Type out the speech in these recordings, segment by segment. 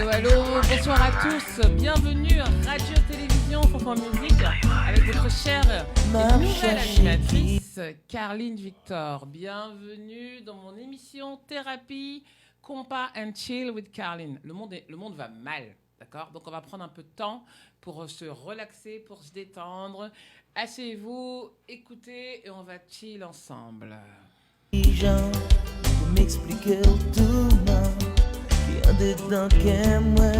Allô, allô, bonsoir à tous, bienvenue à Radio Télévision Fanfan Musique avec votre chère et nouvelle animatrice Carline Victor. Bienvenue dans mon émission Thérapie, Compa and Chill with Carline. Le monde va mal, d'accord? Donc on va prendre un peu de temps pour se relaxer, pour se détendre. Asseyez-vous, écoutez et on va chill ensemble. Gens pour m'expliquer tout qui en dedans qu'aime moi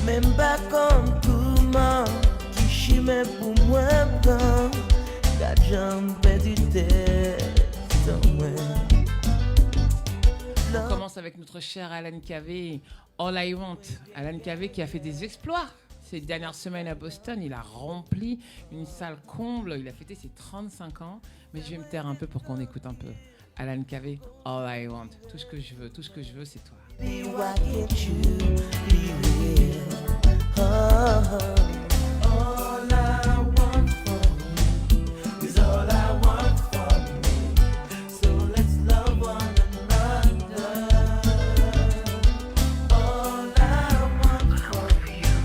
même pas comme tout monde qui chimait pour moi quand quatre jambes perdu tête dans moi. On commence avec notre cher Alan Kaveh, All I Want. Alan Kaveh qui a fait des exploits ces dernières semaines à Boston. Il a rempli une salle comble. Il a fêté ses 35 ans. Mais je vais me taire un peu pour qu'on écoute un peu. Alan Kaveh, All I Want. Tout ce que je veux, c'est toi. Why can't you be real? All I want for me is all I want for me. So let's love one another. All I want for you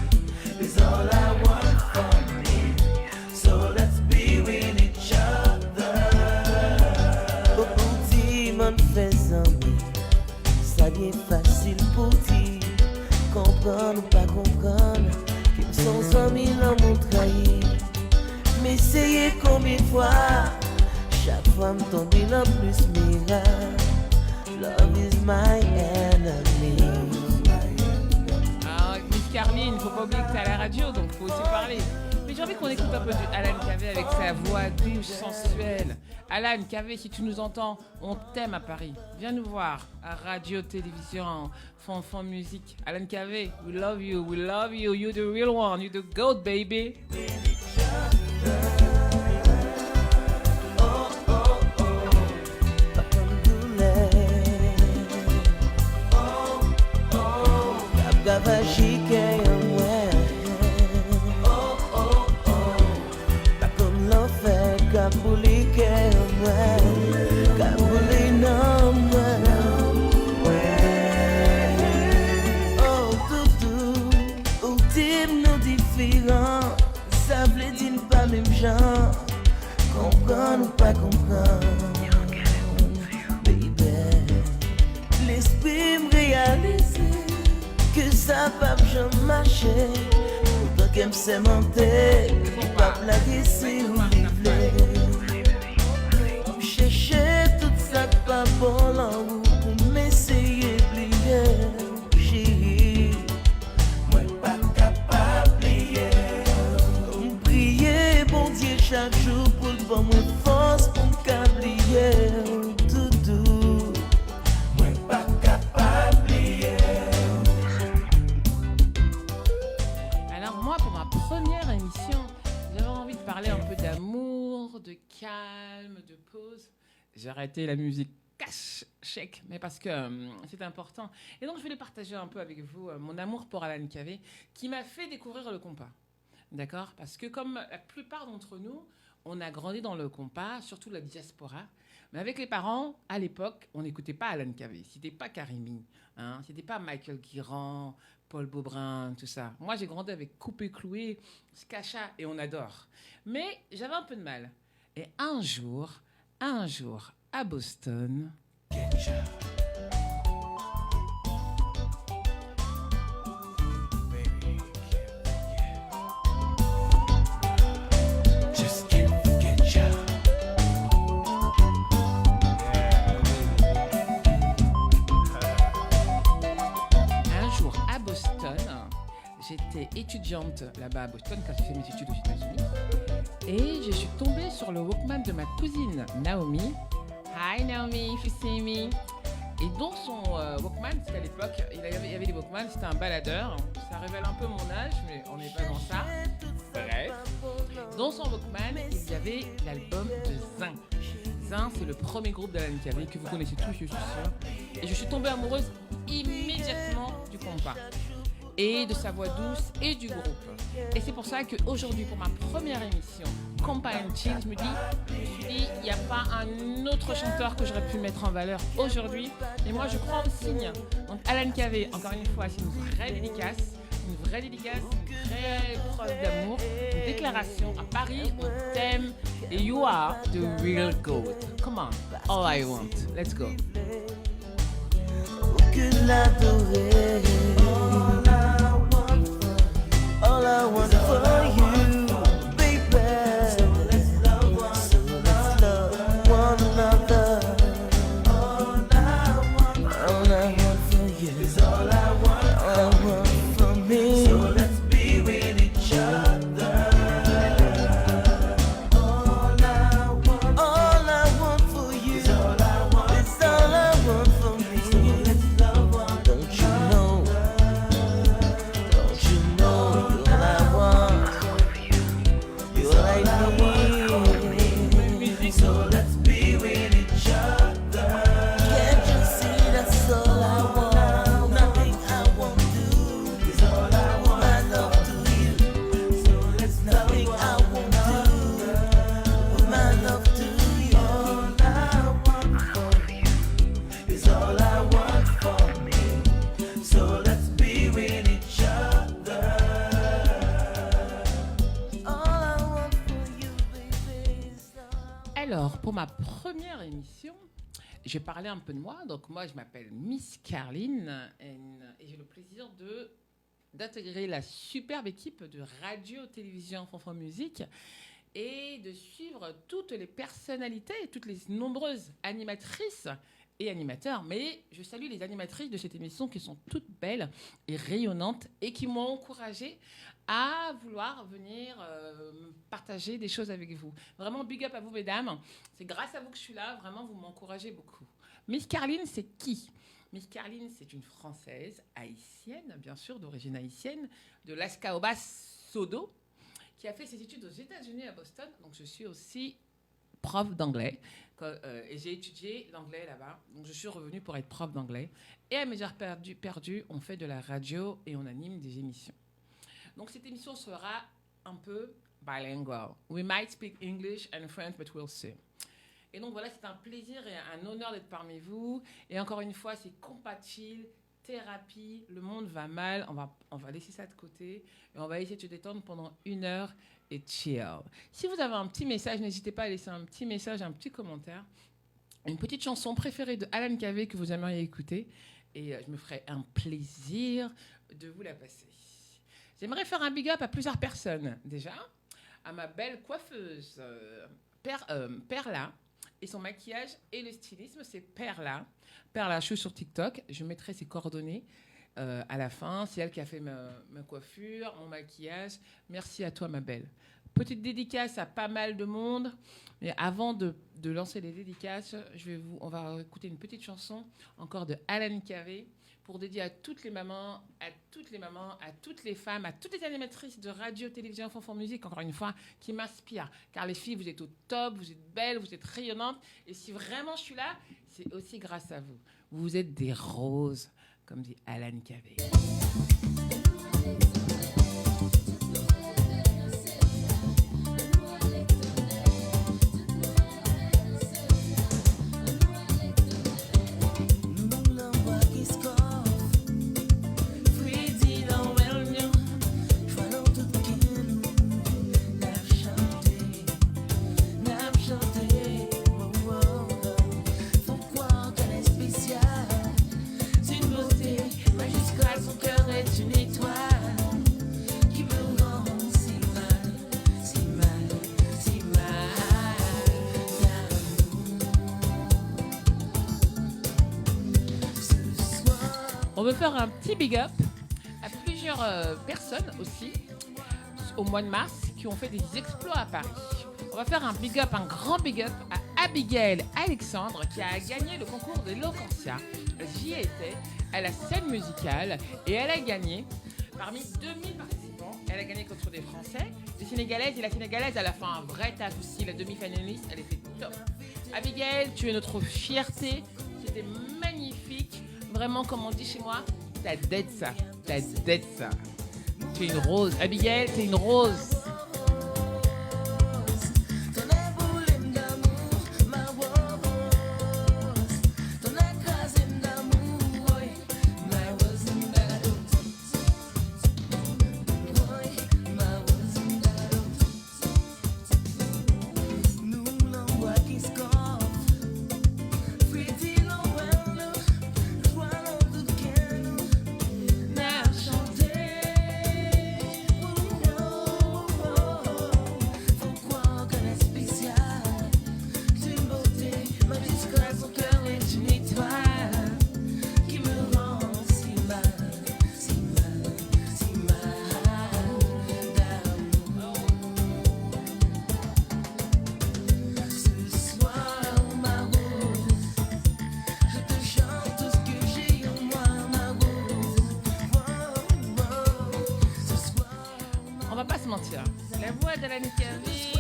is all I want for me. So let's be with each other. Au petit monde faisant ça y est facile pour dire comprendre ou pas comprendre qu'ils sont amis dans mon trahi. Mais essayez combien de fois chaque fois me tomber dans plus miracle. Love is my enemy. Ah, Miss Carline, faut pas oublier que t'es à la radio, donc faut aussi parler. Mais j'ai envie qu'on écoute un peu de Alan Kaveh avec sa voix douce, sensuelle. Alan Kaveh, si tu nous entends, on t'aime à Paris. Viens nous voir à Radio Télévision Fanfan Musique. Alan Kaveh, we love you, you're the real one, you're the goat, baby. Comprendre ou pas comprendre, baby. L'esprit me réalise que ça va jamais marcher. Pourtant qu'elle me sait mentir, pas plaguer si vous voulez. Chercher tout ça pas bon en vous pour m'essayer plier. Chérie, moi pas capable plier. Prier bon Dieu chaque jour pour le bon moins force pour me cablier. Tout doux, moi pas capable plier. Alors moi, pour ma première émission, j'avais envie de parler un peu d'amour, de calme, de pause. J'ai arrêté la musique cash, chèque, mais parce que c'est important. Et donc je voulais partager un peu avec vous mon amour pour Alan Kaveh, qui m'a fait découvrir le compas. D'accord? Parce que comme la plupart d'entre nous, on a grandi dans le compas, surtout la diaspora. Mais avec les parents, à l'époque, on n'écoutait pas Alan Kaveh. C'était pas Karimi, hein? C'était pas Michael Guirand, Paul Beaubrun, tout ça. Moi, j'ai grandi avec Coupé Cloué, Skacha, et on adore. Mais j'avais un peu de mal. Et un jour, à Boston... J'étais étudiante là-bas à Boston quand j'ai fait mes études aux États-Unis. Et je suis tombée sur le Walkman de ma cousine Naomi. Hi Naomi, if you see me. Et dans son Walkman, parce qu'à l'époque, il y avait des Walkman, c'était un baladeur. Ça révèle un peu mon âge, mais on n'est pas dans ça. Bref. Dans son Walkman, il y avait l'album de Zin. Zin, c'est le premier groupe d'Alan Kaveh que vous connaissez tous, je suis sûre. Et je suis tombée amoureuse immédiatement du compas. et de sa voix douce et du groupe. Et c'est pour ça qu'aujourd'hui, pour ma première émission, Compile Chill, je me suis dit, il n'y a pas un autre chanteur que j'aurais pu mettre en valeur aujourd'hui. Et moi, je crois au signe. Donc, Alan Cavé, encore une fois, c'est une vraie dédicace, une vraie preuve d'amour, une déclaration. À Paris, on t'aime et you are the real goat. Come on, all I want. Let's go. Que l'adorer. All I want for you, baby. So let's love one another. All I want for you is all I want for me. So let's be with each other. All I want for you is all I want for me. So let's love one. Don't you know? Don't you know you're all I want? You're all I need. So let's be with each other. Can't you see that's all I want? Nothing I won't do is all I want. My love to you. So let's nothing I won't do with my love to you. All I want for you is all I want for me. So let's be with each other. All I want for you, baby, is all I want. Alors, pour ma première émission, je vais parler un peu de moi. Donc, moi, je m'appelle Miss Carline et j'ai le plaisir d'intégrer la superbe équipe de radio-télévision Fanfan Musique et de suivre toutes les personnalités, toutes les nombreuses animatrices et animateurs. Mais je salue les animatrices de cette émission qui sont toutes belles et rayonnantes et qui m'ont encouragée à vouloir venir partager des choses avec vous. Vraiment, big up à vous, mesdames. C'est grâce à vous que je suis là. Vraiment, vous m'encouragez beaucoup. Miss Carline, c'est qui ? Miss Carline, c'est une Française haïtienne, bien sûr, d'origine haïtienne, de Las Caobas Sodo, qui a fait ses études aux États-Unis à Boston. Donc, je suis aussi prof d'anglais. Et j'ai étudié l'anglais là-bas. Donc, je suis revenue pour être prof d'anglais. Et à mes heures perdues, on fait de la radio et on anime des émissions. Donc, cette émission sera un peu bilingual. We might speak English and French, but we'll see. Et donc, voilà, c'est un plaisir et un honneur d'être parmi vous. Et encore une fois, c'est compatible, thérapie, le monde va mal. On va laisser ça de côté et on va essayer de se détendre pendant 1 heure et chill. Si vous avez un petit message, n'hésitez pas à laisser un petit message, un petit commentaire. Une petite chanson préférée de Alan Cavé que vous aimeriez écouter. Et je me ferai un plaisir de vous la passer. J'aimerais faire un big up à plusieurs personnes. Déjà, à ma belle coiffeuse, Perla, et son maquillage et le stylisme, c'est Perla. Perla, je suis sur TikTok. Je mettrai ses coordonnées à la fin. C'est elle qui a fait ma coiffure, mon maquillage. Merci à toi, ma belle. Petite dédicace à pas mal de monde. Mais avant de lancer les dédicaces, on va écouter une petite chanson encore de Alan Cavé pour dédier à toutes les mamans, à toutes les femmes, à toutes les animatrices de radio, télévision, Fanfan Musique, encore une fois, qui m'inspirent. Car les filles, vous êtes au top, vous êtes belles, vous êtes rayonnantes. Et si vraiment je suis là, c'est aussi grâce à vous. Vous êtes des roses, comme dit Alan Cavé. On veut faire un petit big up à plusieurs personnes aussi au mois de mars qui ont fait des exploits à Paris. On va faire un grand big up à Abigail Alexandre qui a gagné le concours de l'Eloquentia. J'y étais à la scène musicale et elle a gagné parmi 2000 participants. Elle a gagné contre des Français, des Sénégalaises et la Sénégalaise. Elle a fait un vrai taf aussi. La demi-finaliste, elle était top. Abigail, tu es notre fierté. C'était magnifique. Vraiment, comme on dit chez moi, T'as d'être ça. T'as d'être ça. Tu es une rose. Abigail, t'es une rose. On va pas se mentir. La voix d'Alan Kaveh,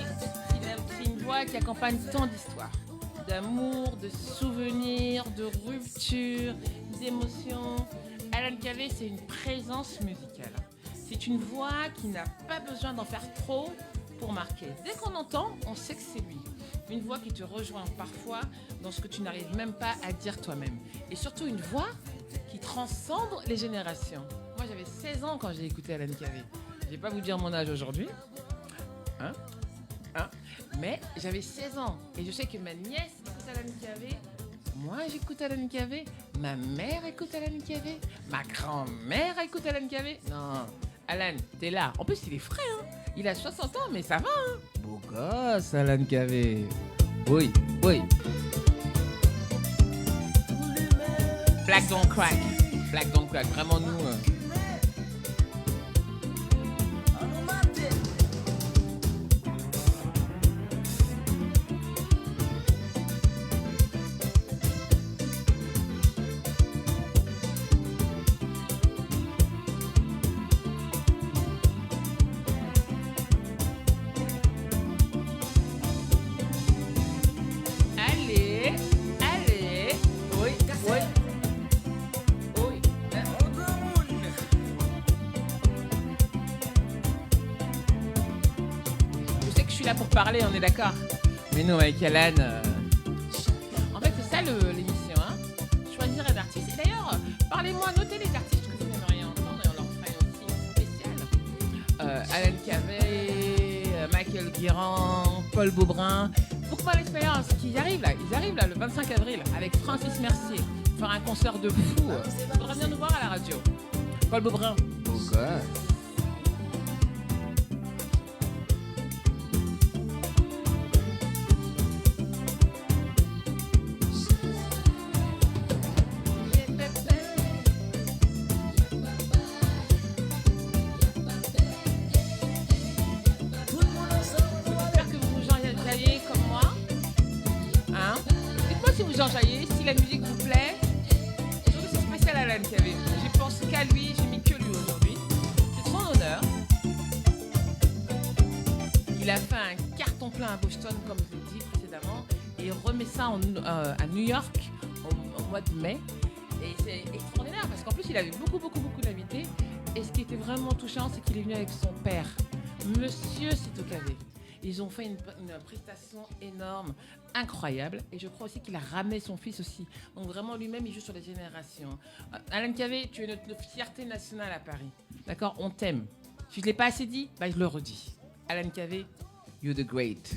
c'est une voix qui accompagne tant d'histoires, d'amour, de souvenirs, de ruptures, d'émotions. Alan Kaveh, c'est une présence musicale. C'est une voix qui n'a pas besoin d'en faire trop pour marquer. Dès qu'on entend, on sait que c'est lui. Une voix qui te rejoint parfois dans ce que tu n'arrives même pas à dire toi-même. Et surtout une voix qui transcende les générations. Moi, j'avais 16 ans quand j'ai écouté Alan Kaveh. Je vais pas vous dire mon âge aujourd'hui, mais j'avais 16 ans et je sais que ma nièce écoute Alan Kaveh, moi j'écoute Alan Kaveh, ma mère écoute Alan Kaveh, ma grand-mère écoute Alan Kaveh. Non, Alan, t'es là. En plus, il est frais, hein. Il a 60 ans, mais ça va, hein. Beau gosse, Alan Kaveh. Oui, oui. Black Don't Crack. Black Don't Crack. Vraiment, nous... là pour parler, on est d'accord. Mais nous, avec Alan, en fait, c'est ça l'émission, hein. Choisir un artiste. Et d'ailleurs, parlez-moi, notez les artistes que vous aimeriez entendre et on leur fera aussi une spéciale. Alan Kaveh, Michael Guérand, Paul Beaubrun. Pourquoi l'expérience qu'ils arrivent là, le 25 avril avec Francis Mercier, faire un concert de fou. Il faudra venir nous voir à la radio. Paul Beaubrun. Oh God. Enjaillé, si la musique vous plaît, je trouve que c'est spécial Alan Kaveh. J'ai pensé qu'à lui, j'ai mis que lui aujourd'hui. C'est son honneur. Il a fait un carton plein à Boston, comme je l'ai dit précédemment, et il remet ça à New York au mois de mai. Et c'est extraordinaire parce qu'en plus, il avait beaucoup d'invités. Et ce qui était vraiment touchant, c'est qu'il est venu avec son père, Monsieur Sito Kaveh. Ils ont fait une prestation énorme, incroyable. Et je crois aussi qu'il a ramené son fils aussi. Donc vraiment, lui-même, il joue sur les générations. Alan Kaveh, tu es notre fierté nationale à Paris. D'accord ? On t'aime. Si je ne l'ai pas assez dit, bah, je le redis. Alan Kaveh, you're the great.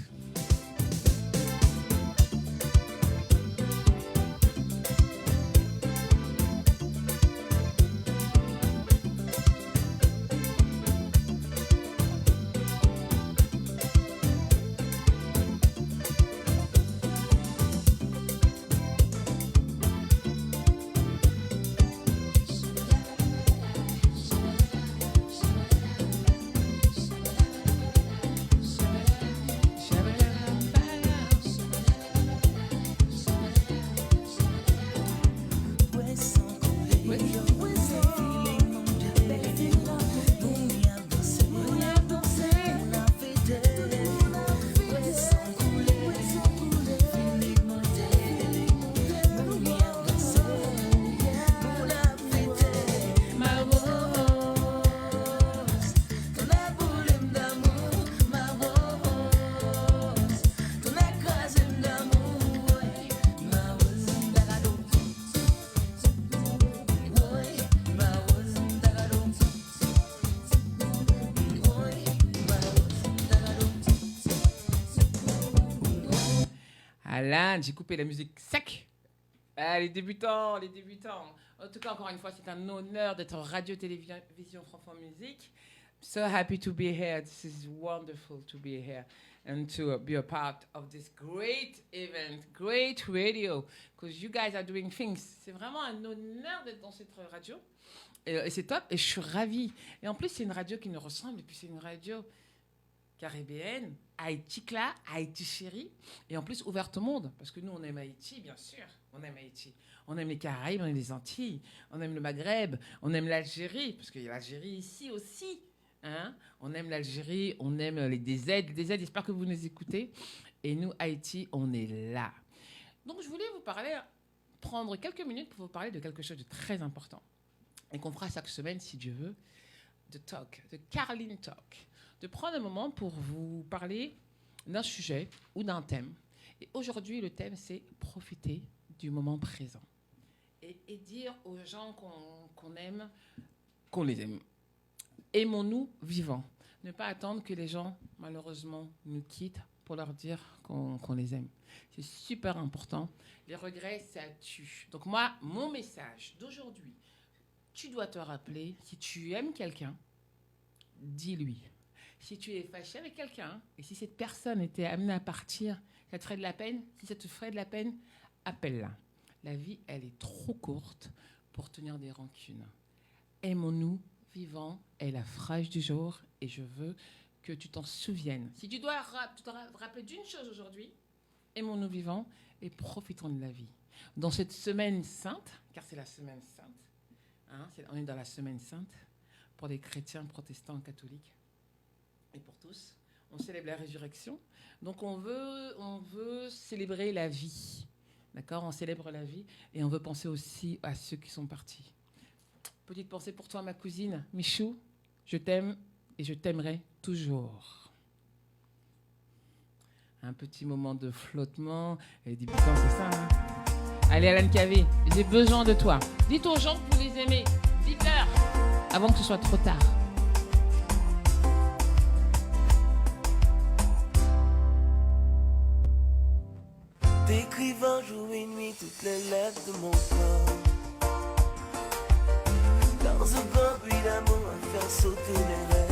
Alain, j'ai coupé la musique sec. Ah, les débutants. En tout cas, encore une fois, c'est un honneur d'être radio-télévision Franfran Musique. So happy to be here. This is wonderful to be here and to be a part of this great event, great radio, because you guys are doing things. C'est vraiment un honneur d'être dans cette radio. Et c'est top, et je suis ravie. Et en plus, c'est une radio qui nous ressemble, et puis c'est une radio caribéenne, Haïti là, Haïti chérie, et en plus ouverte au monde, parce que nous, on aime Haïti, bien sûr, on aime Haïti. On aime les Caraïbes, on aime les Antilles, on aime le Maghreb, on aime l'Algérie, parce qu'il y a l'Algérie ici aussi. Hein? On aime l'Algérie, on aime les DZ, j'espère que vous nous écoutez. Et nous, Haïti, on est là. Donc, je voulais vous parler, prendre quelques minutes pour vous parler de quelque chose de très important. Et qu'on fera chaque semaine, si Dieu veut, de Talk, de Caroline Talk. De prendre un moment pour vous parler d'un sujet ou d'un thème. Et aujourd'hui, le thème, c'est profiter du moment présent. Et dire aux gens qu'on aime, qu'on les aime. Aimons-nous vivants. Ne pas attendre que les gens, malheureusement, nous quittent pour leur dire qu'on les aime. C'est super important. Les regrets, ça tue. Donc moi, mon message d'aujourd'hui, tu dois te rappeler, si tu aimes quelqu'un, dis-lui. Si tu es fâché avec quelqu'un, et si cette personne était amenée à partir, ça te ferait de la peine, si ça te ferait de la peine, appelle-la. La vie, elle est trop courte pour tenir des rancunes. Aimons-nous vivants est la phrase du jour et je veux que tu t'en souviennes. Si tu dois te rappeler d'une chose aujourd'hui, aimons-nous vivants et profitons de la vie. Dans cette semaine sainte, car c'est la semaine sainte, hein, on est dans la semaine sainte pour les chrétiens, protestants, catholiques et pour tous. On célèbre la résurrection. Donc on veut célébrer la vie. D'accord ? On célèbre la vie et on veut penser aussi à ceux qui sont partis. Petite pensée pour toi, ma cousine. Michou, je t'aime et je t'aimerai toujours. Un petit moment de flottement. Et débutants, c'est ça. Hein. Allez, Alan Cavé, j'ai besoin de toi. Dites aux gens que vous les aimez. Dites-leur avant que ce soit trop tard. T'écrivant jour et nuit toutes les lettres de mon corps. Dans un grand bruit d'amour à faire sauter les rêves.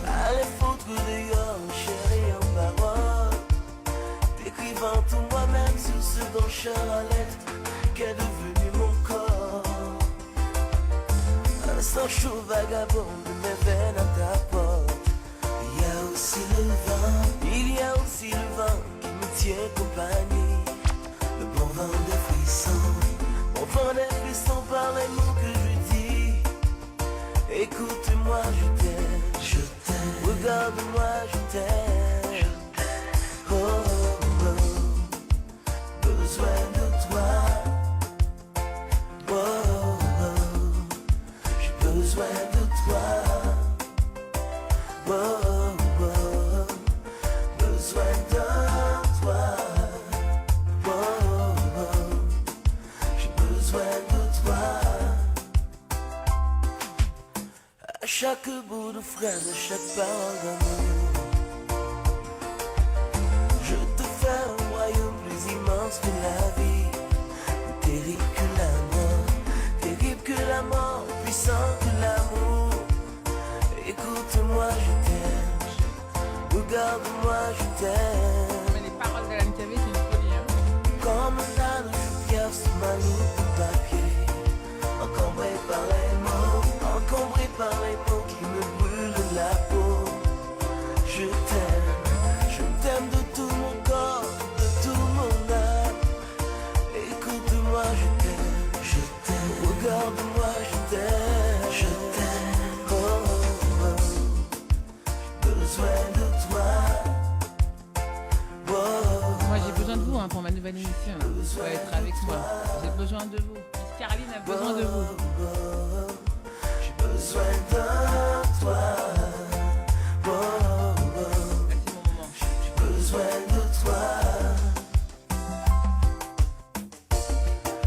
Allez foutre dehors, chérie en parole. T'écrivant tout moi-même sur ce dont à lettre qu'est devenu mon corps. Un sang chaud vagabond de mes veines à ta porte. Il y a aussi le vent qui me tient compagnie. Le bon vent des frissons. Mon vent des frissons par les mots que je dis. Écoute-moi, je t'aime. Regarde-moi, je t'aime. Oh, oh, oh. Besoin de toi. Oh, oh, oh. J'ai besoin de toi. Oh, oh, oh. Besoin de toi. Oh, oh, oh. J'ai besoin de toi. À chaque bout de phrase, à chaque parole d'amour, je te fais un royaume plus immense que la vie. Plus terrible que la mort, puissant que l'amour. Écoute-moi, je t'aime. Regarde-moi, je t'aime. Mais les paroles d'Alan Cavé, c'est une folie. Hein. Comme un âne, je pierce ma loupe de papier. Encombré par les mots qui me brûlent la peau. Je t'aime de tout mon corps, de tout mon âme. Écoute-moi, je t'aime, regarde-moi, je t'aime, oh, oh, oh. J'ai besoin de toi. Oh, oh, Moi, j'ai besoin de vous hein, pour ma nouvelle émission. Là. Vous pouvez être avec moi. J'ai besoin de vous. Miss Caroline a besoin de vous. j'ai besoin de toi. Oh, oh, oh. Merci, mon moment. J'ai besoin de toi.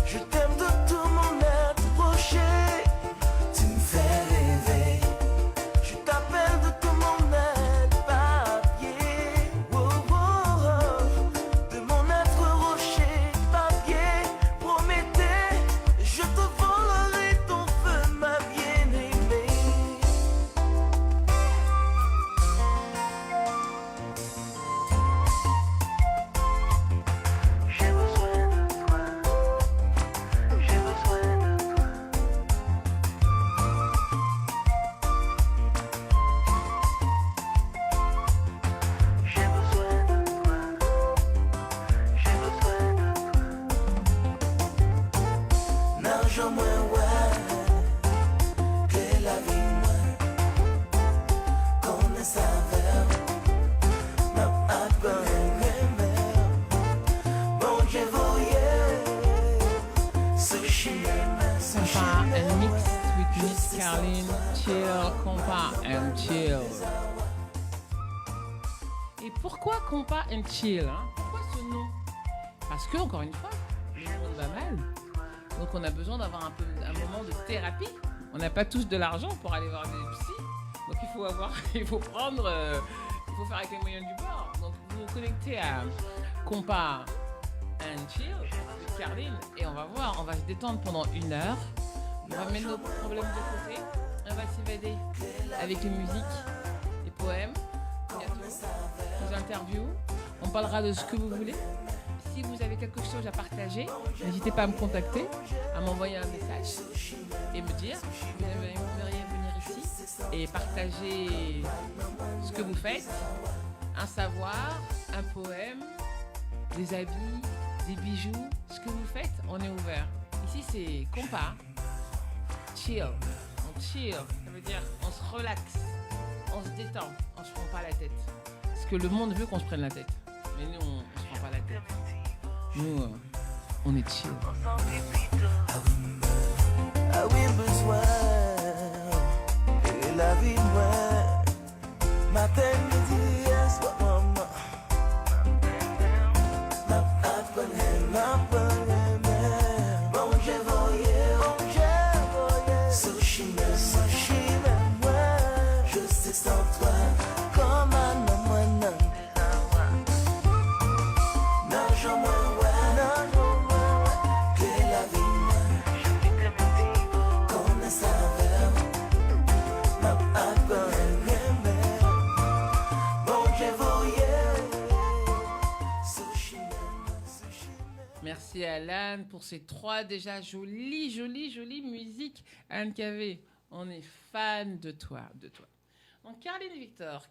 Je t'aime de tout mon être rocher. Tu me fais rêver. Je t'appelle de tout mon être papier. Oh, oh, oh. Carline, chill, compa and chill. Et pourquoi compa and chill, hein? Pourquoi ce nom? Parce que, encore une fois, le monde va mal. Donc on a besoin d'avoir un moment de thérapie. On n'a pas tous de l'argent pour aller voir des psys. Donc il faut faire avec les moyens du bord. Donc vous vous connectez à Compa and Chill de Carline et on va voir, on va se détendre pendant 1 heure. On va mettre nos problèmes de côté. On va s'évader avec les musiques, les poèmes, les interviews. On parlera de ce que vous voulez. Si vous avez quelque chose à partager, n'hésitez pas à me contacter, à m'envoyer un message et me dire que vous aimeriez venir ici et partager ce que vous faites, un savoir, un poème, des habits, des bijoux, ce que vous faites, on est ouvert. Ici c'est compa, chill, on chill, ça veut dire on se relaxe, on se détend, on se prend pas la tête. Parce que le monde veut qu'on se prenne la tête, mais nous on se prend pas la tête. Nous, on est chill. Ah oui, besoin de la vie, moi. Matin, midi, soir, maman. Bon, je voyais. Sushi, moi. Je sais sans toi, comme un homme, non. Merci à Alan pour ces 3 déjà jolies musiques. Anne Cavé, on est fan de toi. Donc Carline Victor,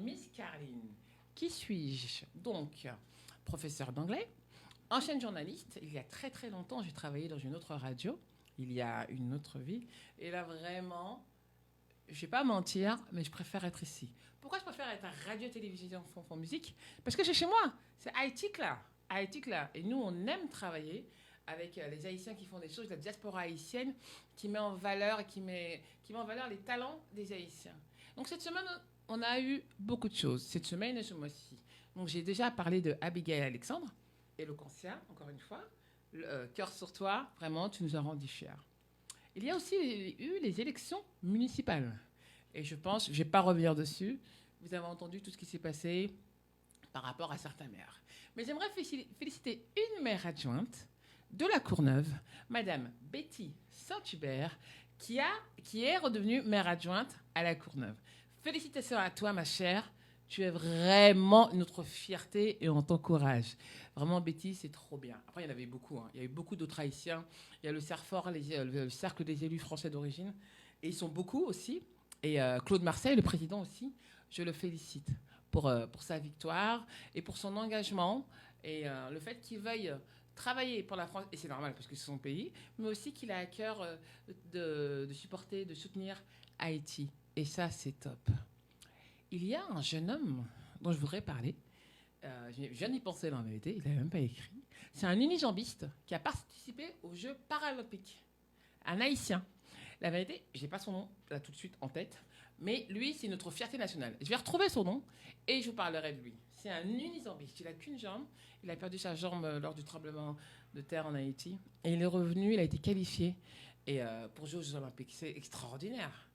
Miss Carline. Qui suis-je? Donc, professeur d'anglais, ancienne journaliste. Il y a très très longtemps, j'ai travaillé dans une autre radio. Il y a une autre vie. Et là vraiment, je ne vais pas mentir, mais je préfère être ici. Pourquoi je préfère être à Radio-Télévision Fonfon Musique? Parce que chez moi, c'est Haïti là. Et nous, on aime travailler avec les Haïtiens qui font des choses, la diaspora haïtienne qui met en valeur et qui met en valeur les talents des Haïtiens. Donc cette semaine, on a eu beaucoup de choses. Cette semaine et ce mois-ci. Donc j'ai déjà parlé de Abigail Alexandre, éloquentia, encore une fois. Cœur sur toi, vraiment, tu nous as rendu fiers. Il y a aussi eu les élections municipales. Et je pense, je ne vais pas revenir dessus. Vous avez entendu tout ce qui s'est passé par rapport à certains maires. Mais j'aimerais féliciter une maire adjointe de la Courneuve, Madame Betty Saint-Hubert, qui est redevenue maire adjointe à la Courneuve. Félicitations à toi, ma chère. Tu es vraiment notre fierté et on t'encourage. Vraiment, Betty, c'est trop bien. Après, il y en avait beaucoup. Il y a eu beaucoup d'autres Haïtiens. Il y a le CERFOR, le Cercle des élus français d'origine. Et ils sont beaucoup aussi. Et Claude Marseille, le président aussi, je le félicite pour sa victoire et pour son engagement et le fait qu'il veuille travailler pour la France, et c'est normal parce que c'est son pays, mais aussi qu'il a à cœur de supporter, de soutenir Haïti. Et ça, c'est top. Il y a un jeune homme dont je voudrais parler. Je viens d'y penser dans la vérité, il n'avait même pas écrit. C'est un unijambiste qui a participé aux Jeux paralympiques. Un Haïtien. La vérité, je n'ai pas son nom là tout de suite en tête, mais lui, c'est notre fierté nationale. Je vais retrouver son nom et je vous parlerai de lui. C'est un unijambiste. Il n'a qu'une jambe. Il a perdu sa jambe lors du tremblement de terre en Haïti. Et il est revenu, il a été qualifié pour jouer aux Jeux olympiques. C'est extraordinaire.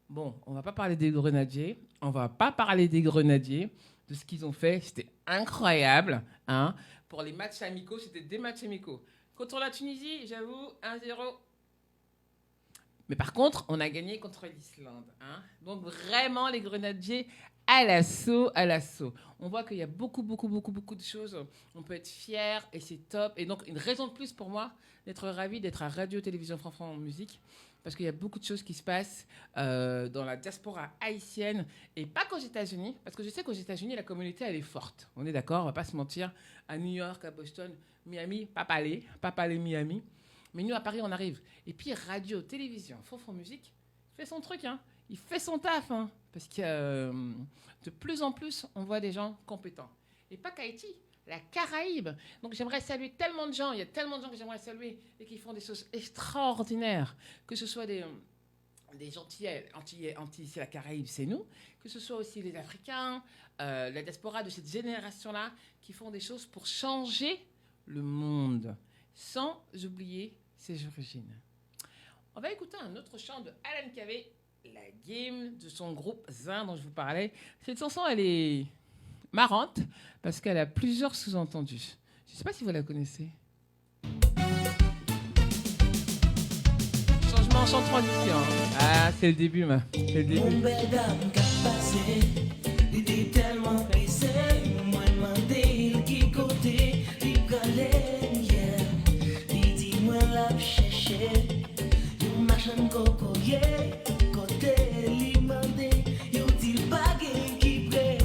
Bon, on ne va pas parler des grenadiers. On ne va pas parler des grenadiers, de ce qu'ils ont fait. C'était incroyable. Hein. Pour les matchs amicaux, c'était des matchs amicaux. Contre la Tunisie, j'avoue, 1-0. Mais par contre, on a gagné contre l'Islande. Hein. Donc vraiment, les grenadiers à l'assaut. On voit qu'il y a beaucoup de choses. On peut être fier et c'est top. Et donc, une raison de plus pour moi d'être ravi d'être à Radio-Télévision Fonfon Musique. Parce qu'il y a beaucoup de choses qui se passent dans la diaspora haïtienne et pas qu'aux États-Unis. Parce que je sais qu'aux États-Unis, la communauté, elle est forte. On est d'accord, on ne va pas se mentir. À New York, à Boston, Miami, pas parler Miami. Mais nous, à Paris, on arrive. Et puis, radio, télévision, Fonfon Musique, fait son truc. Hein. Il fait son taf. Hein, parce que de plus en plus, on voit des gens compétents. Et pas qu'Haïti, la Caraïbe. Donc j'aimerais saluer tellement de gens, il y a tellement de gens que j'aimerais saluer et qui font des choses extraordinaires, que ce soit des Antilles, c'est la Caraïbe, c'est nous, que ce soit aussi les Africains, la diaspora de cette génération-là, qui font des choses pour changer le monde, sans oublier ses origines. On va écouter un autre chant de Alan Kavé, La Game, de son groupe Zin dont je vous parlais. Cette chanson, elle est marrante parce qu'elle a plusieurs sous-entendus. Je ne sais pas si vous la connaissez. Changement, chant de transition. Ah, c'est le début, ma. C'est le début. Mon belle dame qu'a passé, il était tellement pressé. Moi, demandé qui côté, il calait hier. Il dit, moi, la chercher. Il machin cocoyer, côté, il mandé. Il dit, baguette qui prêt.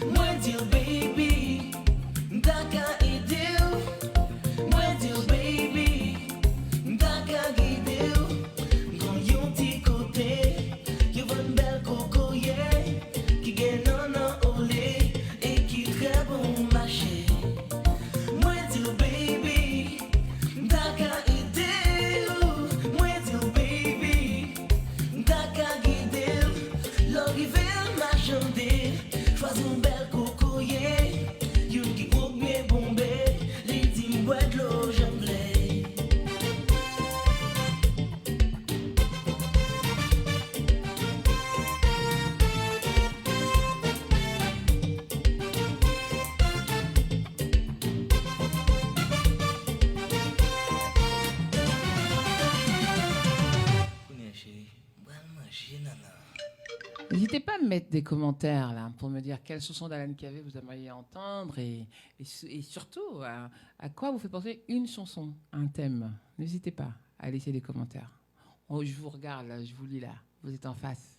Moi, dis, baby, t'as qu'à aider. Moi, dis, baby, t'as qu'à guider. Quand yon ti côté, yon une belle cocoyer qui gagne un olé et qui très bon marché. Moi dis baby, t'as qu'à aider. Moi dis baby, t'as qu'à guider. L'orivel marchandé, choisis une belle cocoyer, yon qui gros bien bombé, les dit m'boit de l'eau j'aime. N'hésitez pas à me mettre des commentaires là, pour me dire quelle chanson d'Alan Kavé vous aimeriez entendre et surtout à quoi vous fait penser une chanson, un thème. N'hésitez pas à laisser des commentaires. Oh, je vous regarde là, je vous lis là. Vous êtes en face.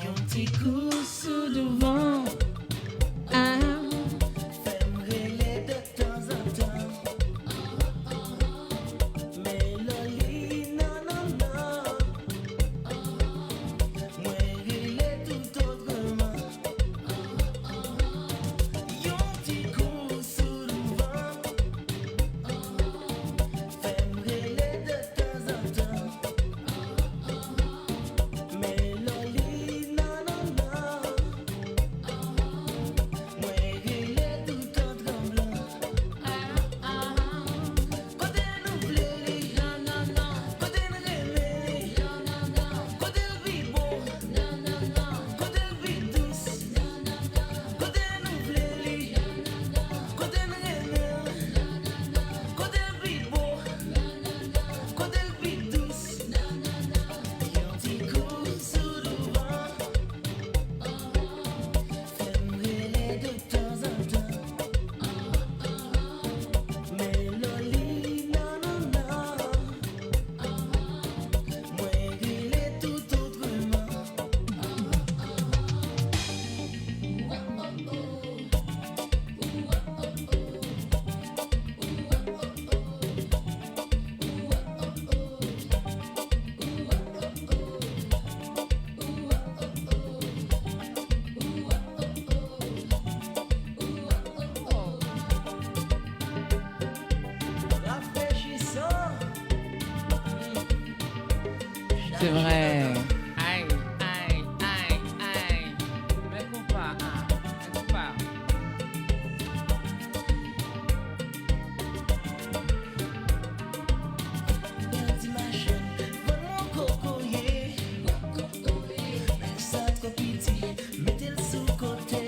Yon ti coup sous devant, ah, fais-moi de temps en temps. Mais loli, non, non, non. Moi, relais tout autrement. Yon ti coup sous devant, fais-moi de temps en temps. Mais loli, non, non, non. Moi, relais tout en tremblant. Côté nous blé, non, non, non. Côté nous relais, non, non, non. Côté le vit beau, non, non, non. Côté le vit douce, non, non, non. Côté nous blé, non, non, non. Côté nous relais, non, non, non. Côté le vit beau, non, non, non. Côté le vit douce, non, non, non. Yon ti coup sous le vent, fais-moi relais de temps en temps. Mais loli, non, non, non. Moi, relais tout autrement. Rafraîchissant. C'est vrai. Aïe, aïe, aïe, aïe. Mais pas, hein. Mais pas. Yon ti machin, vend mon cocoyer. Ça trop petit, mettez-le sous côté.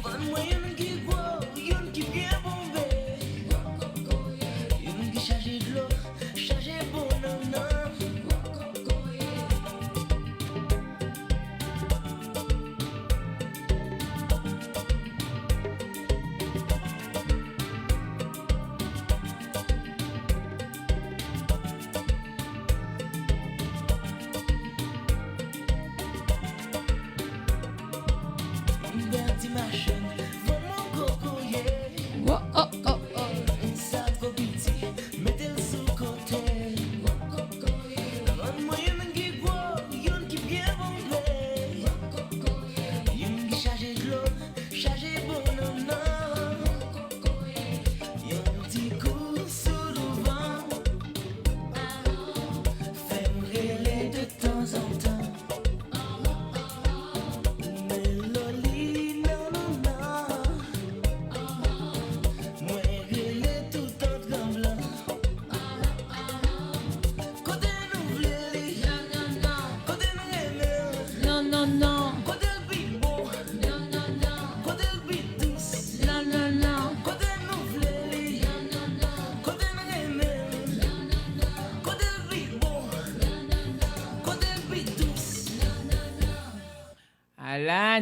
Vend-moi yon qui gros, yon qui bien bombé. Yon qui chargé de l'eau, chargé bon non non.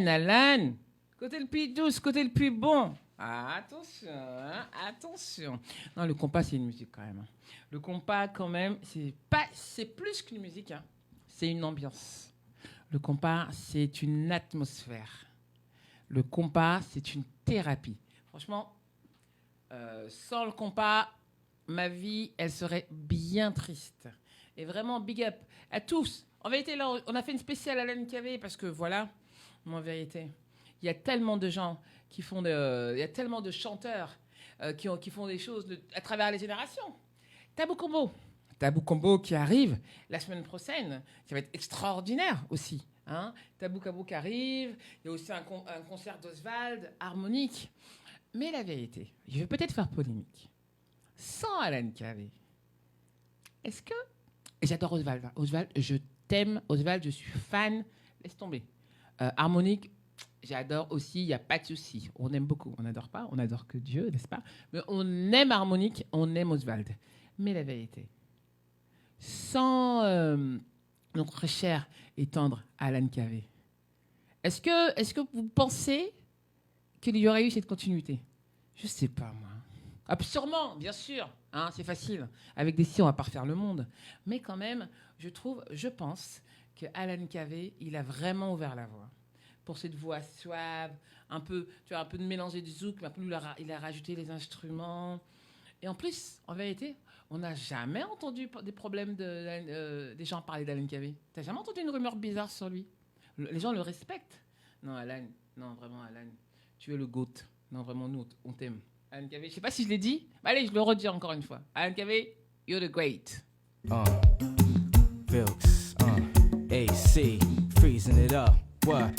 Alan. Côté le plus douce, côté le plus bon. Ah, attention, hein, attention. Non, le compas, c'est une musique quand même. Le compas, quand même, c'est plus qu'une musique. Hein. C'est une ambiance. Le compas, c'est une atmosphère. Le compas, c'est une thérapie. Franchement, sans le compas, ma vie, elle serait bien triste. Et vraiment, big up à tous. En vérité, là, on a fait une spéciale Alan Kavé parce que, voilà, en vérité, il y a tellement de gens qui font il y a tellement de chanteurs qui font des choses à travers les générations. Tabou Combo qui arrive la semaine prochaine. Ça va être extraordinaire aussi. Hein. Tabou Combo qui arrive. Il y a aussi un concert d'Oswald, harmonique. Mais la vérité, je vais peut-être faire polémique. Sans Alan Kavé, est-ce que... Et j'adore Oswald. Oswald, je t'aime. Oswald, je suis fan. Laisse tomber. Harmonique, j'adore aussi. Il n'y a pas de souci. On aime beaucoup. On n'adore pas. On n'adore que Dieu, n'est-ce pas? Mais on aime Harmonique. On aime Oswald. Mais la vérité, sans notre cher et tendre Alan Kavé, est-ce que vous pensez qu'il y aurait eu cette continuité? Je ne sais pas, moi. Ah, sûrement, bien sûr. Hein, c'est facile. Avec des si, on ne va pas refaire le monde. Mais quand même, je pense que Alan Kavé, il a vraiment ouvert la voie pour cette voix suave, un peu de mélanger du zouk, mais un peu, il a rajouté les instruments. Et en plus, en vérité, on n'a jamais entendu des problèmes des gens parler d'Alan Kavé. Tu n'as jamais entendu une rumeur bizarre sur lui? Les gens le respectent. Non, Alan, non, vraiment, Alan, tu es le GOAT. Non, vraiment, nous, on t'aime. Alan Kavé, je ne sais pas si je l'ai dit. Allez, je le redis encore une fois. Alan Kavé, you're the great. Vilks, AC, freezing it up. What?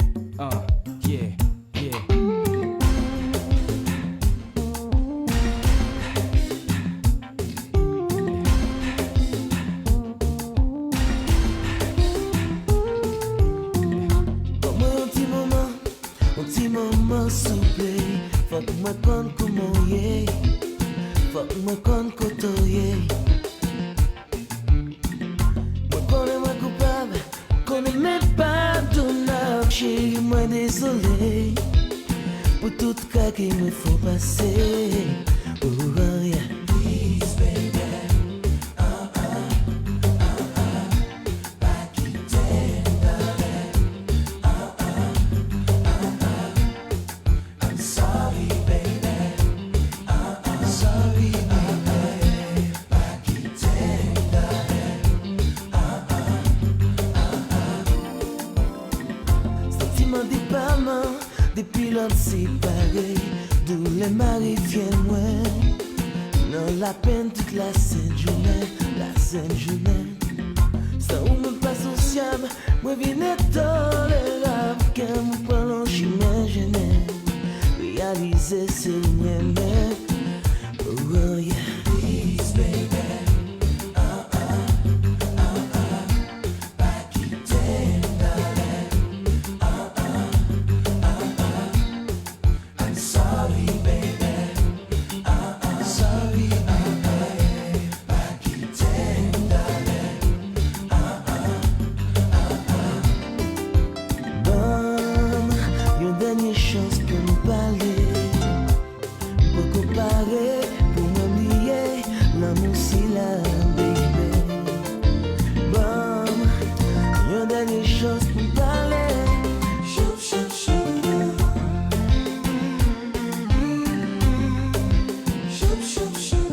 Yeah, yeah. Souple, fok mwen kon koumou ye, fok mwen kon koto ye. Mwen konen mwen koupab, konen men pa donab. Chéri mwen désolé, pou tout ka ki mwen fò pase. Oh yeah. Please baby, pa kite darling. Sorry, baby. Sorry, pa kite darling. Sentiment département, depuis l'on séparé, d'où les maris viennent moins. Non, la peine toute la sainte journée, la sainte journée. Ça ou me pas sociable, moi viens tolérable, quand me parlons j'imagine, réaliser c'est le mien. Oh yeah. Please baby. Pas quitter darling. I'm sorry baby. Sorry pas quitter darling. Bon, une dernière chance pour nous parler, pour comparer, pour m'oublier, l'amour c'est là, baby. Bon, une dernière chance pour nous parler. Chou, chou, chou. Chou, chou, chou.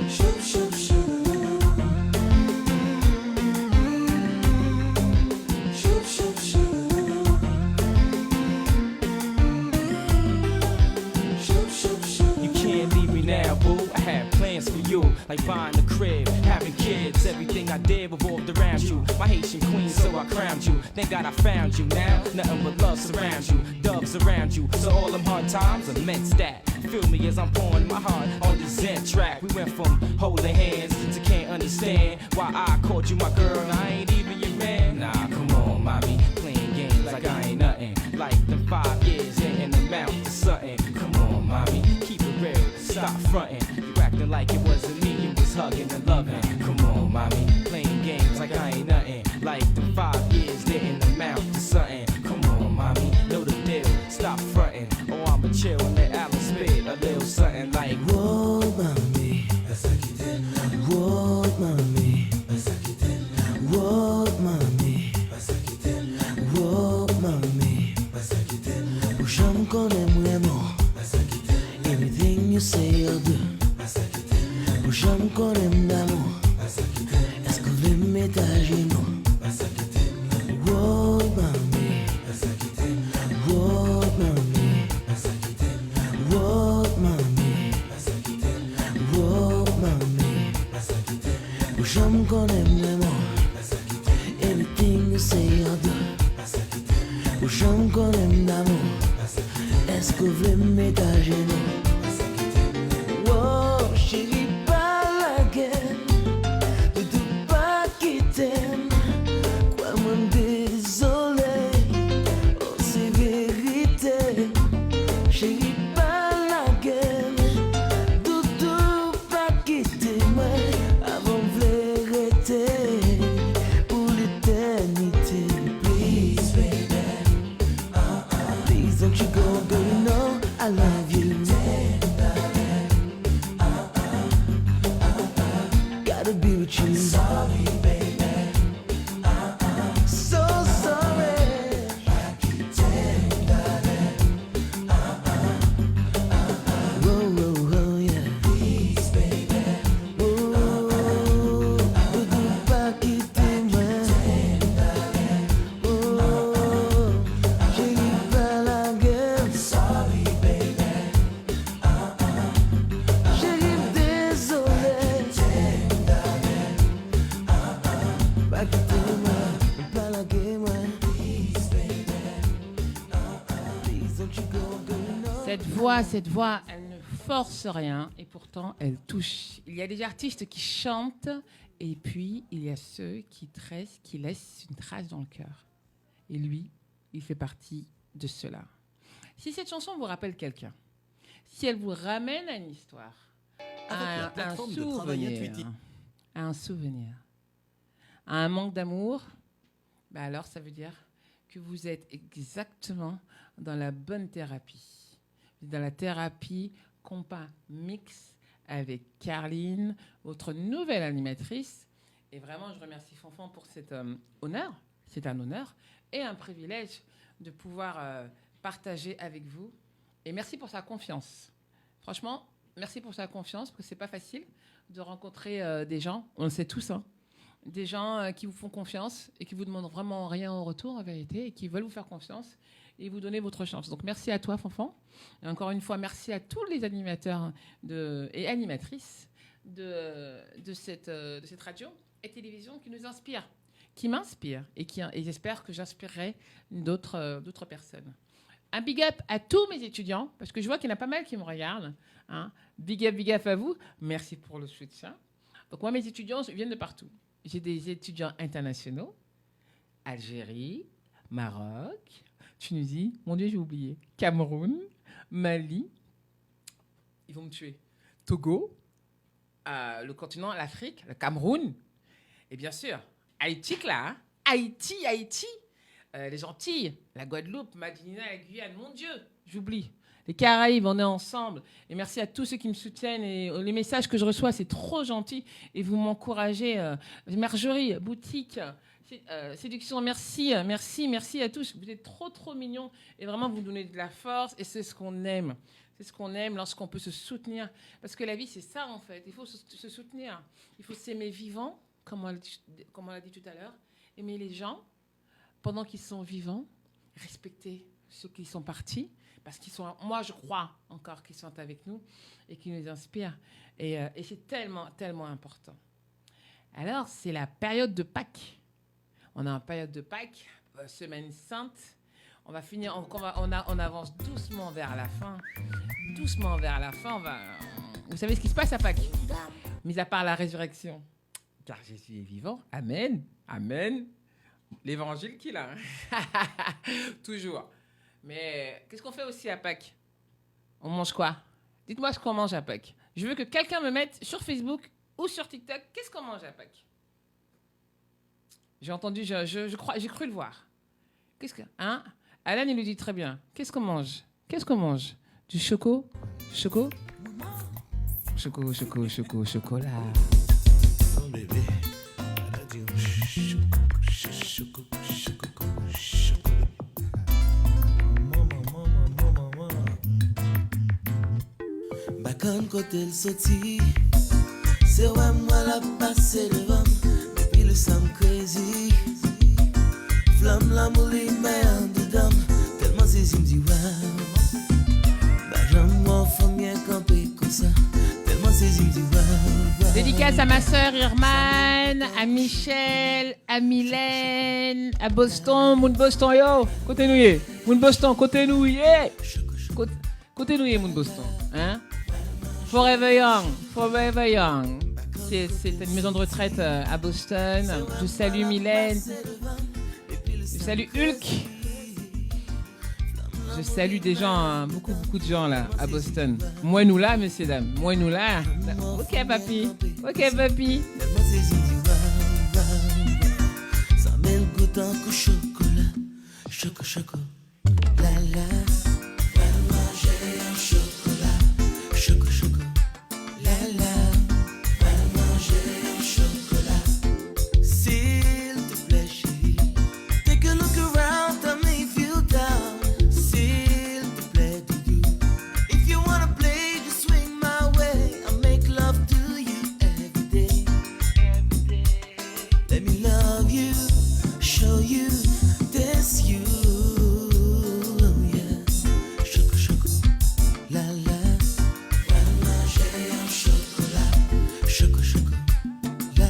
Chou, chou, chou. Chou, chou, chou. Chou, chou, chou. You can't leave me now, boo. I had plans for you, like buying a crib, having kids. Everything I did revolved around you. My Haitian queen, so I crowned you. Thank God I found you now. Nothing but love surrounds you, doves around you. So all them hard times are meant stat. Feel me as I'm pouring my heart on this Zen track. We went from holding hands to can't understand why I called you my girl and I ain't even your man. Nah, come on, mommy, playing games like I ain't nothing. Like them 5 years ain't amount to something. Come on, mommy, keep it real, stop fronting. You acting like it wasn't me, you was hugging and loving. Come on, mommy, playing games like I ain't nothing. Like hunting. Oh, I'ma chill and let Alice spit a little something like. Whoa, mami. Whoa, mami. Whoa, mami. Whoa, mami. Push on connais vraiment. Everything you say I'll do. Push on connais d'amour. Est-ce que vous mettez à genoux? Whoa, mami. Whoa, mami. Whoa, mami. Whoa, mami. Push on connais vraiment. Everything you say I'll do. Push on connais d'amour. Est-ce que vous mettez à genoux? Oh, chérie, pas la guerre. De tout pas qui t'aime. Quoi, moi, désolé. Oh, c'est vérité. Chérie, pas la guerre. De tout pas qui t'aime. Avant de l'arrêter. Pour l'éternité. Please, baby. Please don't you go, girl, you know I love you. Gotta be with you. Sorry, baby. So sorry. Whoa, whoa, whoa, yeah. Please, baby. Oh, doudou pas quitter moi. Oh, j'ai pas la gueule. Sorry, baby. J'ai désolé. Pas quitter moi, pas la gueule, moi. Please, baby. Please don't you go, girl, no. Cette voix, elle ne force rien et pourtant elle touche. Il y a des artistes qui chantent et puis il y a ceux qui laissent une trace dans le cœur. Et lui, il fait partie de cela. Si cette chanson vous rappelle quelqu'un, si elle vous ramène à une histoire, à la plateforme de travail intuitif. à un souvenir, à un manque d'amour, bah alors ça veut dire que vous êtes exactement dans la bonne thérapie. Dans la thérapie compas mix avec Carline, votre nouvelle animatrice. Et vraiment, je remercie Fanfan pour cet honneur. C'est un honneur et un privilège de pouvoir partager avec vous. Et merci pour sa confiance. Franchement, merci pour sa confiance, parce que c'est pas facile de rencontrer des gens, on le sait tous, hein, des gens qui vous font confiance et qui vous demandent vraiment rien en retour, en vérité, et qui veulent vous faire confiance et vous donner votre chance. Donc merci à toi, Fanfan. Et encore une fois, merci à tous les animateurs et animatrices de cette radio et télévision qui nous inspirent, qui m'inspirent et j'espère que j'inspirerai d'autres personnes. Un big up à tous mes étudiants, parce que je vois qu'il y en a pas mal qui me regardent. Hein. Big up à vous. Merci pour le soutien. Donc moi, mes étudiants viennent de partout. J'ai des étudiants internationaux. Algérie, Maroc, Tunisie, mon Dieu, j'ai oublié. Cameroun, Mali. Ils vont me tuer. Togo, le continent, l'Afrique, le Cameroun. Et bien sûr, Haïti, là. Hein. Haïti. Les Antilles, la Guadeloupe, Madinina, la Guyane, mon Dieu, j'oublie. Les Caraïbes, on est ensemble. Et merci à tous ceux qui me soutiennent. Et les messages que je reçois, c'est trop gentil. Et vous m'encouragez. Marjorie, boutique, séduction, merci à tous. Vous êtes trop mignons. Et vraiment, vous donnez de la force. Et c'est ce qu'on aime. C'est ce qu'on aime lorsqu'on peut se soutenir. Parce que la vie, c'est ça, en fait. Il faut se soutenir. Il faut s'aimer vivant, comme on l'a dit tout à l'heure. Aimer les gens pendant qu'ils sont vivants, respecter ceux qui sont partis, parce qu'ils sont, moi je crois encore qu'ils sont avec nous et qu'ils nous inspirent. Et c'est tellement important. Alors, c'est la période de Pâques. On est en période de Pâques, semaine sainte. On va finir, on avance doucement vers la fin. Vous savez ce qui se passe à Pâques? Mis à part la résurrection. Car Jésus est vivant. Amen. L'évangile qu'il a. Toujours. Mais qu'est-ce qu'on fait aussi à Pâques? On mange quoi? Dites-moi ce qu'on mange à Pâques. Je veux que quelqu'un me mette sur Facebook ou sur TikTok, qu'est-ce qu'on mange à Pâques? J'ai entendu, je crois, j'ai cru le voir. Qu'est-ce que... Hein? Alan, il nous dit très bien. Qu'est-ce qu'on mange? Qu'est-ce qu'on mange? Du chocolat? Chocolat? Chocolat. Oh bébé, elle a dit chocolat. Maman. Bacan côté le sorti, c'est ouais moi la passé devant, depuis le sam crazy. Flamme la mouli mais en dedans, tellement c'est me dit wow. Bah j'aime moi faut bien camper comme ça, tellement c'est me dit wow. Dédicace à ma sœur Irman, à Michel, à Mylène, à Boston, Moun Boston yo, côté nouillé, Moun Boston, côté nouillé, côté nouillé Moun Boston, hein? Forever Young. C'est une maison de retraite à Boston. Je salue Mylène. Je salue Hulk. Je salue des gens, hein, beaucoup de gens là à Boston. Moi nous là, messieurs dames. Moi nous là. Ok papi. Tellement c'est me dit wow. Ça met le goût d'un coup chocolat. Choco. La. Va manger un chocolat. Choco. La. Va manger un chocolat. S'il te plaît, chérie. Take a look around, tell me if you down. S'il te plaît, do you? If you wanna play, just swing my way. I'll make love to you every day. Let me love you, show you, this you. Yes. Choco. La. Va manger un chocolat. Choco. La.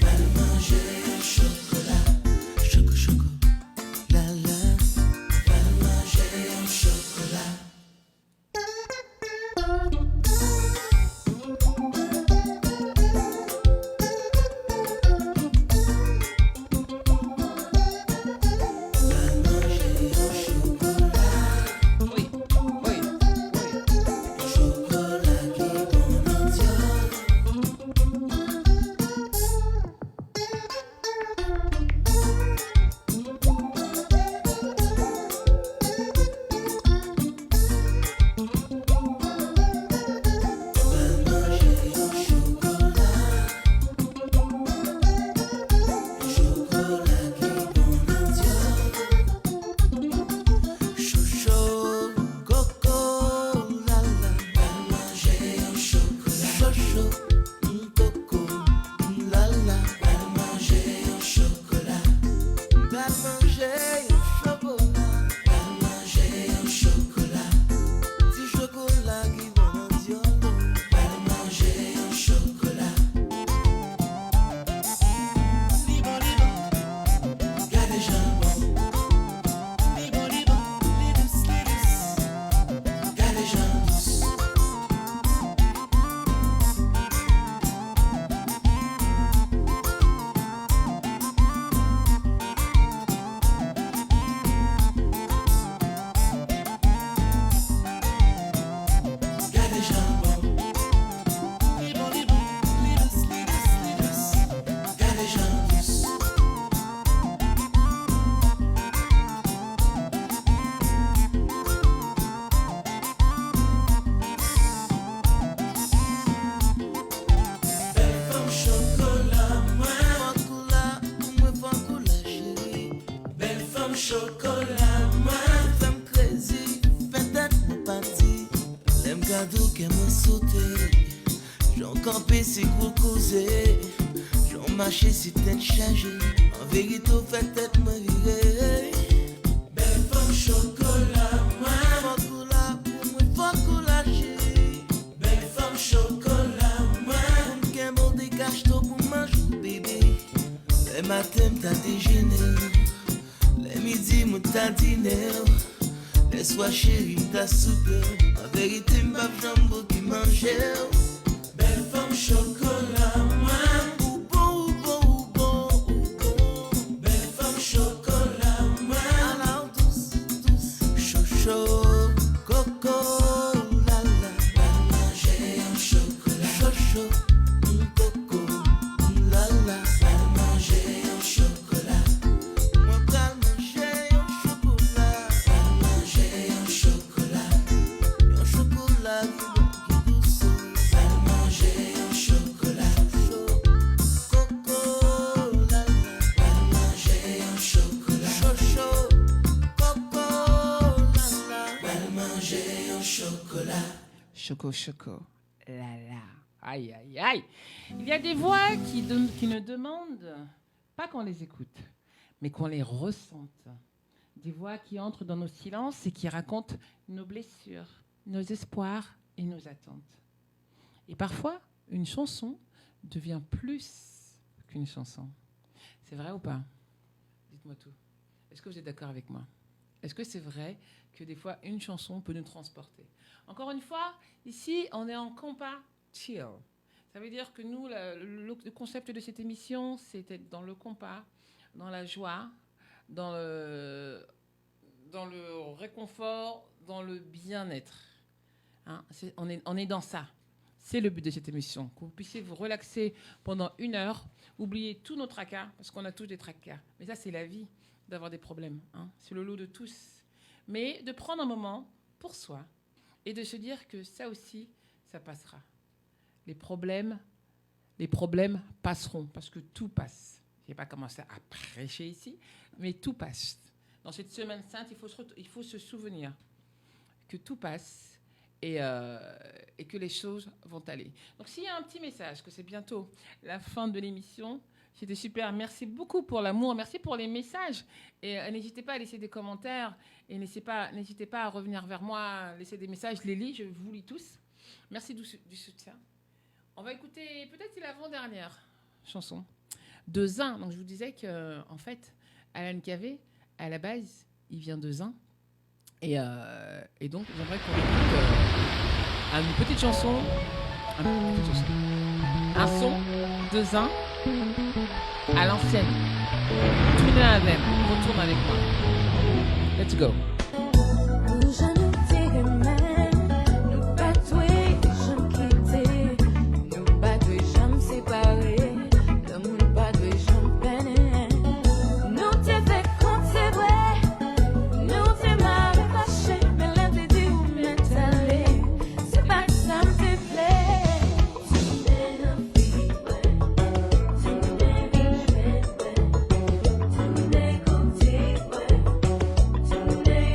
Va manger un chocolat. Choco. La. Va manger un chocolat. Oui. Chocolat qui bon en Dieu. Chaud, coco, la. Va manger un chocolat. Chaud, coco, la. Va manger un chocolat. Va manger un chocolat. Va manger un chocolat. Petit chocolat qui bon en Dieu. Va manger un chocolat. Libre. Gardez jambon. Libre. Lidus. Gardez jambon. Gardez jambon. Libre. Lidus. Gardez jambon. Belle femme chocolat, moi coula chérie. Belle femme chocolat, moi femme crazy. Peut-être mon parti, l'aime cadeau qu'elle m'a sauté. J'en campé c'est gros causé. J'en marché c'est tête chargée. En vérité au fait tête me virer. Belle femme chocolat, moi coula chérie. Belle femme chocolat, moi qu'un mot dégage toi pour manger bébé. Les matins t'as déjeuné, les midis m'ont t'as dîné. Les soirs chérie t'as soupé. En vérité m'bap jambon qui mangeait. Belle femme chocolat, moi ou bon. Belle femme chocolat, moi alors douce. Chaud, coco, la. Va manger un chocolat. Chaud, coco, la. Va manger un chocolat. Moi va manger un chocolat. Va manger un chocolat. Choco Choco. Là là. Aïe aïe aïe. Il y a des voix qui ne demandent pas qu'on les écoute, mais qu'on les ressente. Des voix qui entrent dans nos silences et qui racontent nos blessures, nos espoirs et nos attentes. Et parfois, une chanson devient plus qu'une chanson. C'est vrai ou pas? Dites-moi tout. Est-ce que vous êtes d'accord avec moi? Est-ce que c'est vrai que des fois, une chanson peut nous transporter? Encore une fois, ici, on est en compas chill. Ça veut dire que nous, le concept de cette émission, c'était dans le compas, dans la joie, dans le réconfort, dans le bien-être. Hein, on est dans ça. C'est le but de cette émission, que vous puissiez vous relaxer pendant 1 heure, oublier tous nos tracas, parce qu'on a tous des tracas. Mais ça, c'est la vie d'avoir des problèmes. Hein. C'est le lot de tous. Mais de prendre un moment pour soi et de se dire que ça aussi, ça passera. Les problèmes passeront, parce que tout passe. Je n'ai pas commencé à prêcher ici, mais tout passe. Dans cette semaine sainte, il faut se souvenir que tout passe et que les choses vont aller. Donc, s'il y a un petit message, que c'est bientôt la fin de l'émission, c'était super. Merci beaucoup pour l'amour. Merci pour les messages. Et n'hésitez pas à laisser des commentaires. Et n'hésitez pas à revenir vers moi, laisser des messages. Je les lis, je vous lis tous. Merci du soutien. On va écouter, peut-être c'est l'avant-dernière chanson de Zin. Donc, je vous disais qu'en fait, Alan Cavé, à la base, il vient de Zin. Et donc, j'aimerais qu'on écoute une petite chanson. Un son de Zin à l'ancienne. Tournez avec, retourne avec moi. Let's go. Today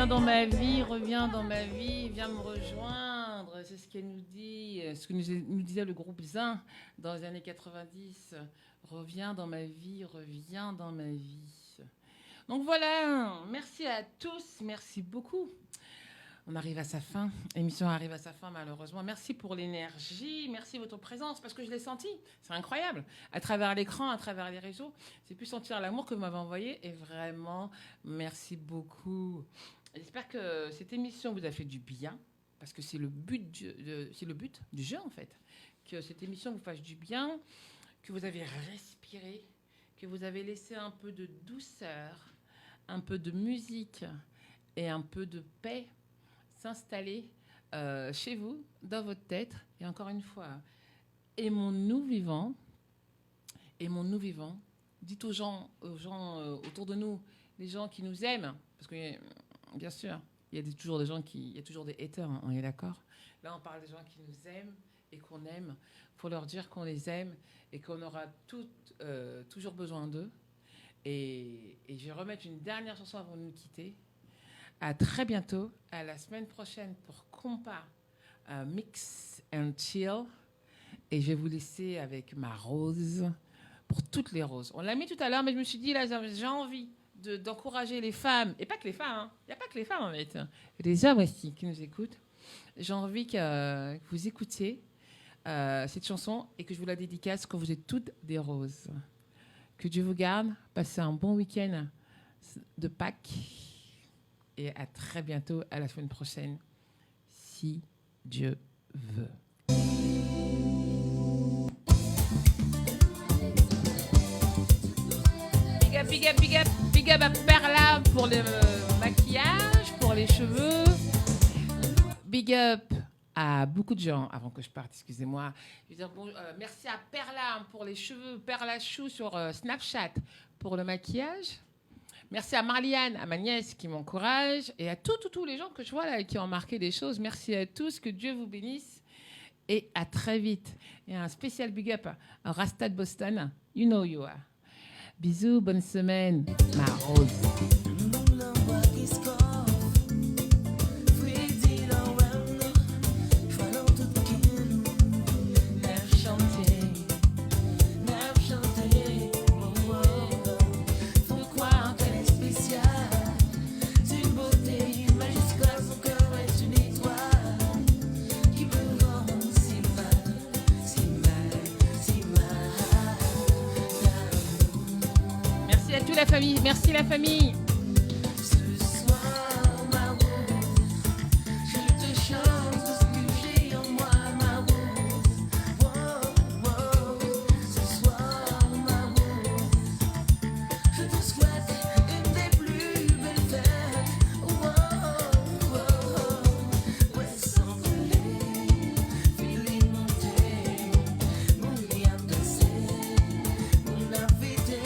reviens dans ma vie, reviens dans ma vie, viens me rejoindre. C'est ce qu'elle nous dit, ce que nous disait le groupe Zin dans les années 90. Reviens dans ma vie, reviens dans ma vie. Donc voilà, merci à tous, merci beaucoup. On arrive à sa fin, l'émission arrive à sa fin malheureusement. Merci pour l'énergie, merci votre présence parce que je l'ai senti, c'est incroyable. À travers l'écran, à travers les réseaux, j'ai pu sentir l'amour que vous m'avez envoyé et vraiment, merci beaucoup. J'espère que cette émission vous a fait du bien parce que c'est le but du jeu en fait. Que cette émission vous fasse du bien, que vous avez respiré, que vous avez laissé un peu de douceur, un peu de musique et un peu de paix s'installer chez vous, dans votre tête. Et encore une fois, aimons-nous vivants. Aimons-nous vivants. Dites aux gens autour de nous, les gens qui nous aiment, parce que bien sûr, il y a toujours des gens il y a toujours des haters, hein, on est d'accord. Là, on parle des gens qui nous aiment et qu'on aime. Il faut leur dire qu'on les aime et qu'on aura toujours besoin d'eux. Et je vais remettre une dernière chanson avant de nous quitter. À très bientôt, à la semaine prochaine pour Compa Mix and Chill. Et je vais vous laisser avec ma rose, pour toutes les roses. On l'a mis tout à l'heure, mais je me suis dit, là, j'ai envie d'encourager les femmes, et pas que les femmes, hein. Il n'y a pas que les femmes, en fait. Les hommes aussi qui nous écoutent. J'ai envie que vous écoutiez cette chanson et que je vous la dédicace quand vous êtes toutes des roses. Que Dieu vous garde, passez un bon week-end de Pâques. Et à très bientôt, à la semaine prochaine, si Dieu veut. Big up, big up, big up, big up à Perla pour le maquillage, pour les cheveux. Big up à beaucoup de gens, avant que je parte, excusez-moi. Je veux dire, merci à Perla pour les cheveux, Perla Chou sur Snapchat pour le maquillage. Merci à Marliane, à ma nièce qui m'encourage et à tous les gens que je vois là qui ont marqué des choses. Merci à tous, que Dieu vous bénisse et à très vite. Et un spécial big up à Rasta de Boston, you know you are. Bisous, bonne semaine, ma rose. La famille, merci la famille. Ce soir, ma rose, je te chante tout ce que j'ai en moi, ma rose. Wow, wow. Ce soir, ma rose, je te souhaite une des plus belles fêtes. Wow, wow. Ouais, s'envoler, filer monter, mon lien danser, mon invité.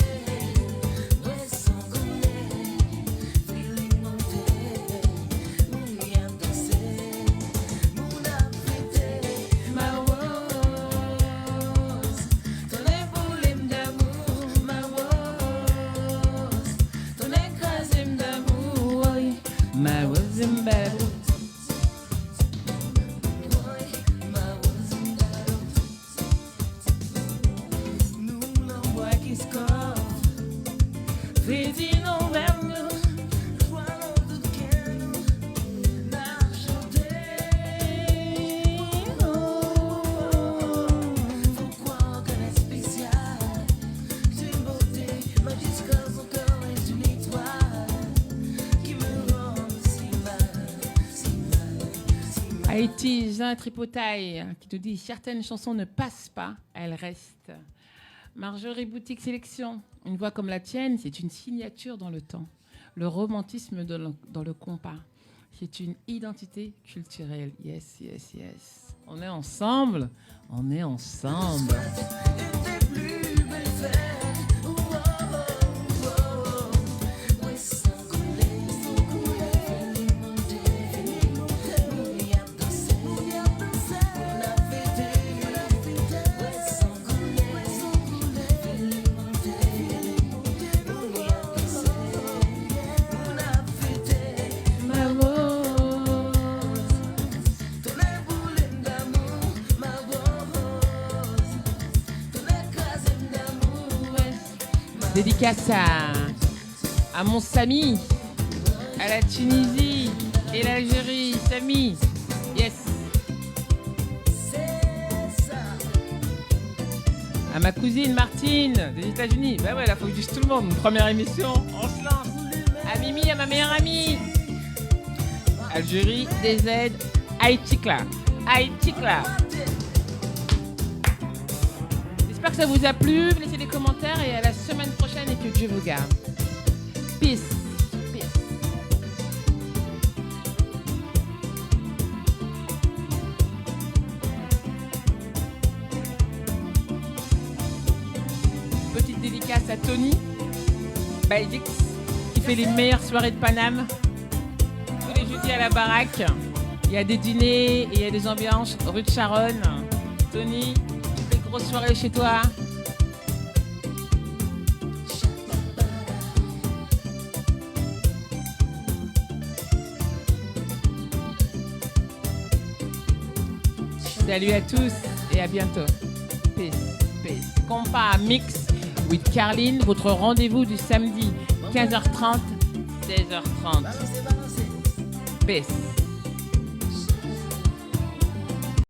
Haïti, Jean Tripotaille, qui nous dit « Certaines chansons ne passent pas, elles restent ». Marjorie Boutique Sélection, une voix comme la tienne, c'est une signature dans le temps. Le romantisme dans le compas, c'est une identité culturelle. Yes, yes, yes. On est ensemble, on est ensemble. My Dédicace à mon Samy, à la Tunisie et l'Algérie. Samy, yes. À ma cousine Martine des États-Unis. Bah ouais, là faut que je dise tout le monde. Première émission, on se lance. À Mimi, à ma meilleure amie. Algérie, DZ, Haïti là. Haïti là. J'espère que ça vous a plu. Laissez des commentaires et à la semaine prochaine et que Dieu vous garde. Peace. Peace. Petite dédicace à Tony Baidix qui fait les meilleures soirées de Paname. Tous les jeudis à la baraque. Il y a des dîners et il y a des ambiances rue de Charonne. Tony, tu fais grosse soirée chez toi. Salut à tous et à bientôt. Peace, peace. Compa Mix with Carline, votre rendez-vous du samedi 15h30, 16h30. Peace.